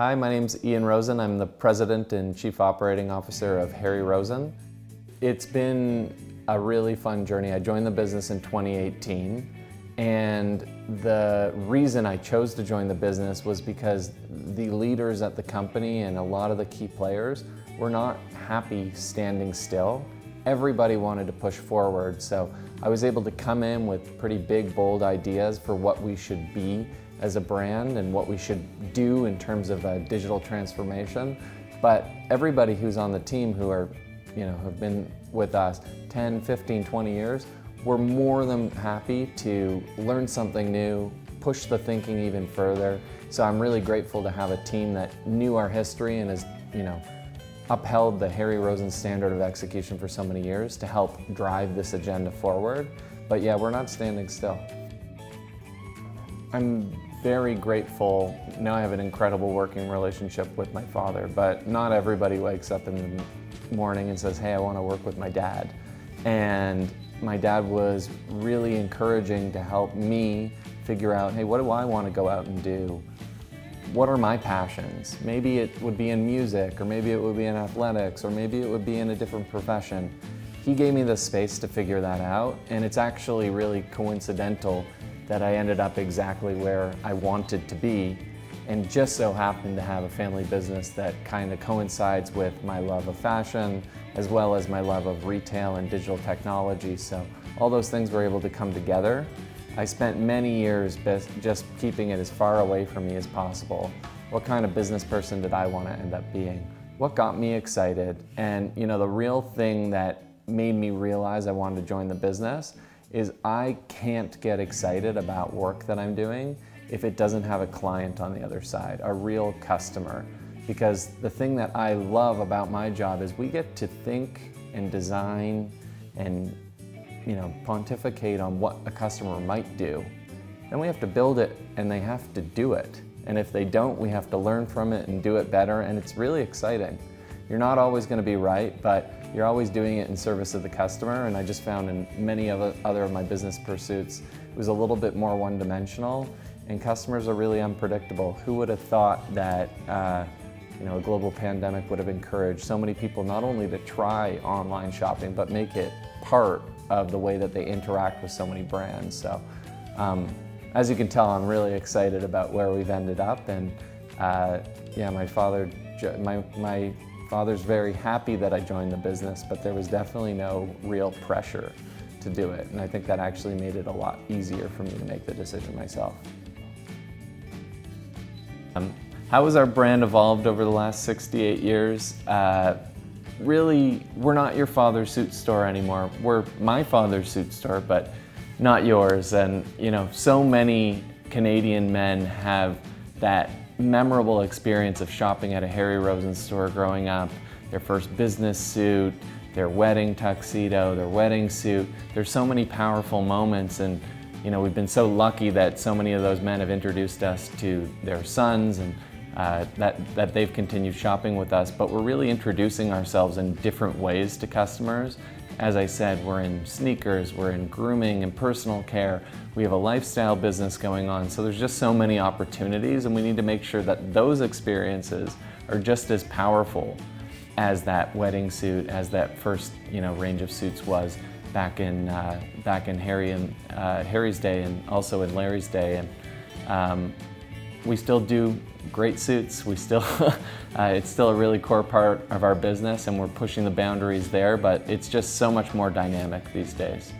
Hi, my name's Ian Rosen. I'm the President and Chief Operating Officer of Harry Rosen. It's been a really fun journey. I joined the business in 2018, and the reason I chose to join the business was because the leaders at the company and a lot of the key players were not happy standing still. Everybody wanted to push forward, so I was able to come in with pretty big, bold ideas for what we should be as a brand and what we should do in terms of a digital transformation. But everybody who's on the team who are, have been with us 10, 15, 20 years, we're more than happy to learn something new, push the thinking even further. So I'm really grateful to have a team that knew our history and has, upheld the Harry Rosen standard of execution for so many years to help drive this agenda forward. But yeah, we're not standing still. I'm very grateful. Now I have an incredible working relationship with my father, but not everybody wakes up in the morning and says, hey, I want to work with my dad. And my dad was really encouraging to help me figure out, hey, what do I want to go out and do? What are my passions? Maybe it would be in music, or maybe it would be in athletics, or maybe it would be in a different profession. He gave me the space to figure that out, and it's actually really coincidental that I ended up exactly where I wanted to be, and just so happened to have a family business that kind of coincides with my love of fashion, as well as my love of retail and digital technology. So all those things were able to come together. I spent many years just keeping it as far away from me as possible. What kind of business person did I want to end up being? What got me excited? And the real thing that made me realize I wanted to join the business is I can't get excited about work that I'm doing if it doesn't have a client on the other side, a real customer. Because the thing that I love about my job is we get to think and design and pontificate on what a customer might do. Then we have to build it and they have to do it. And if they don't, we have to learn from it and do it better, and it's really exciting. You're not always going to be right, but you're always doing it in service of the customer, and I just found in many other of my business pursuits, it was a little bit more one-dimensional, and customers are really unpredictable. Who would have thought that a global pandemic would have encouraged so many people not only to try online shopping, but make it part of the way that they interact with so many brands. So as you can tell, I'm really excited about where we've ended up, and my father's very happy that I joined the business, but there was definitely no real pressure to do it. And I think that actually made it a lot easier for me to make the decision myself. How has our brand evolved over the last 68 years? Really, we're not your father's suit store anymore. We're my father's suit store, but not yours. And so many Canadian men have that memorable experience of shopping at a Harry Rosen store growing up, their first business suit, their wedding tuxedo, their wedding suit. There's so many powerful moments, and we've been so lucky that so many of those men have introduced us to their sons, and that they've continued shopping with us. But we're really introducing ourselves in different ways to customers. As I said, we're in sneakers, we're in grooming and personal care. We have a lifestyle business going on, so there's just so many opportunities, and we need to make sure that those experiences are just as powerful as that wedding suit, as that first range of suits was back in Harry's day, and also in Larry's day. And we still do great suits. We still it's still a really core part of our business, and we're pushing the boundaries there, but it's just so much more dynamic these days.